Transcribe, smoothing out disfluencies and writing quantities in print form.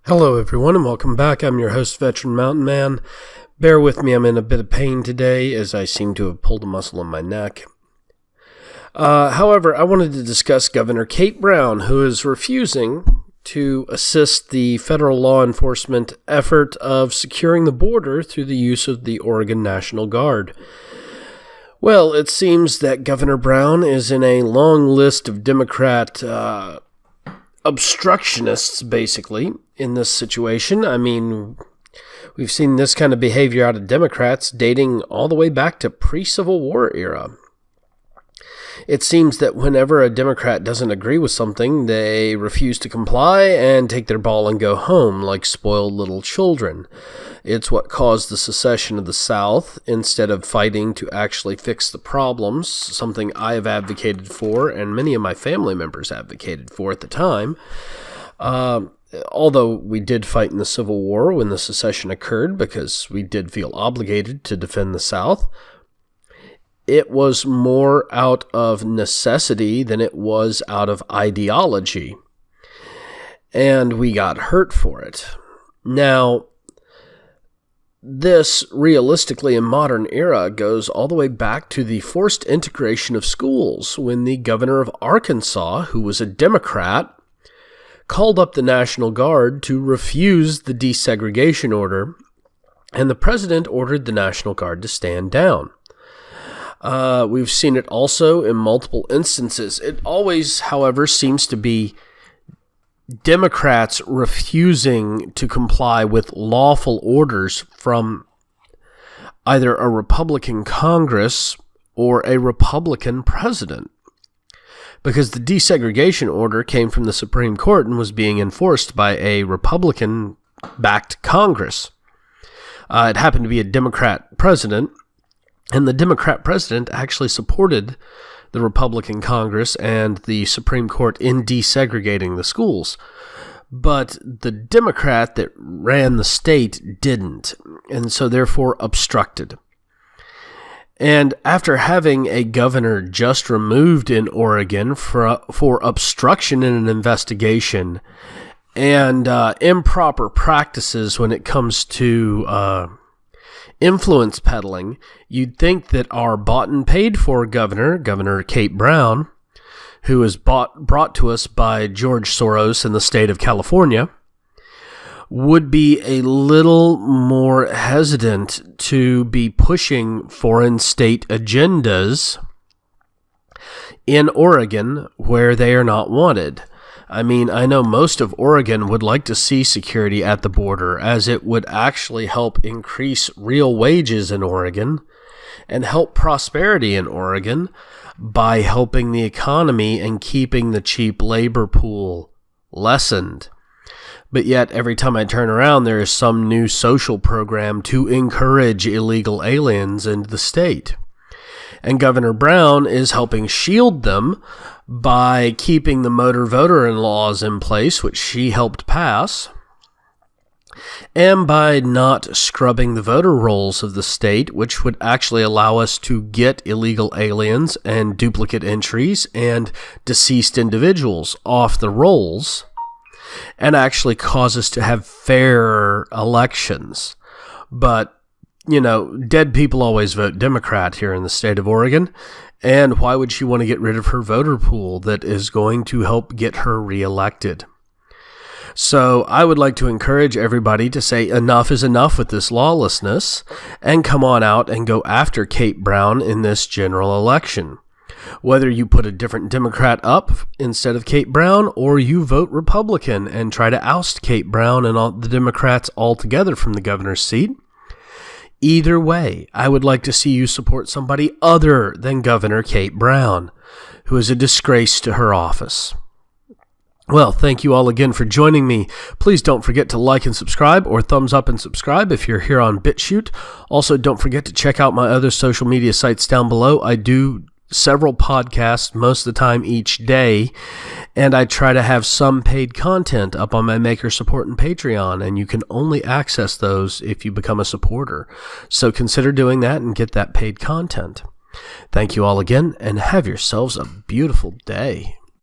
Hello everyone and welcome back. I'm your host, Veteran Mountain Man. Bear with me, I'm in a bit of pain today as I seem to have pulled a muscle in my neck. However, I wanted to discuss Governor Kate Brown, who is refusing to assist the federal law enforcement effort of securing the border through the use of the Oregon National Guard. Well, it seems that Governor Brown is in a long list of Democrat obstructionists, basically, in this situation. I mean, we've seen this kind of behavior out of Democrats dating all the way back to pre-Civil War era. It seems that whenever a Democrat doesn't agree with something, they refuse to comply and take their ball and go home like spoiled little children. It's what caused the secession of the South, instead of fighting to actually fix the problems, something I have advocated for and many of my family members advocated for at the time. Although we did fight in the Civil War when the secession occurred because we did feel obligated to defend the South, it was more out of necessity than it was out of ideology. And we got hurt for it. Now, this, realistically, in modern era, goes all the way back to the forced integration of schools when the governor of Arkansas, who was a Democrat, called up the National Guard to refuse the desegregation order, and the president ordered the National Guard to stand down. We've seen it also in multiple instances. It always, however, seems to be Democrats refusing to comply with lawful orders from either a Republican Congress or a Republican president, because the desegregation order came from the Supreme Court and was being enforced by a Republican-backed Congress. It happened to be a Democrat president, and the Democrat president actually supported the Republican Congress and the Supreme Court in desegregating the schools. But the Democrat that ran the state didn't, and so therefore obstructed. And after having a governor just removed in Oregon for obstruction in an investigation and improper practices when it comes to influence peddling, you'd think that our bought and paid for Governor Kate Brown, who was brought to us by George Soros in the state of California, would be a little more hesitant to be pushing foreign state agendas in Oregon where they are not wanted. I mean, I know most of Oregon would like to see security at the border, as it would actually help increase real wages in Oregon and help prosperity in Oregon by helping the economy and keeping the cheap labor pool lessened. But yet, every time I turn around, there is some new social program to encourage illegal aliens into the state. And Governor Brown is helping shield them by keeping the motor voter laws in place, which she helped pass, and by not scrubbing the voter rolls of the state, which would actually allow us to get illegal aliens and duplicate entries and deceased individuals off the rolls, and actually cause us to have fair elections. But you know, dead people always vote Democrat here in the state of Oregon, and why would she want to get rid of her voter pool that is going to help get her reelected? So I would like to encourage everybody to say enough is enough with this lawlessness and come on out and go after Kate Brown in this general election. Whether you put a different Democrat up instead of Kate Brown, or you vote Republican and try to oust Kate Brown and all the Democrats altogether from the governor's seat, either way, I would like to see you support somebody other than Governor Kate Brown, who is a disgrace to her office. Well, thank you all again for joining me. Please don't forget to like and subscribe, or thumbs up and subscribe if you're here on BitChute. Also, don't forget to check out my other social media sites down below. I do several podcasts most of the time each day, and I try to have some paid content up on my Maker Support and Patreon, and you can only access those if you become a supporter. So consider doing that and get that paid content. Thank you all again, and have yourselves a beautiful day.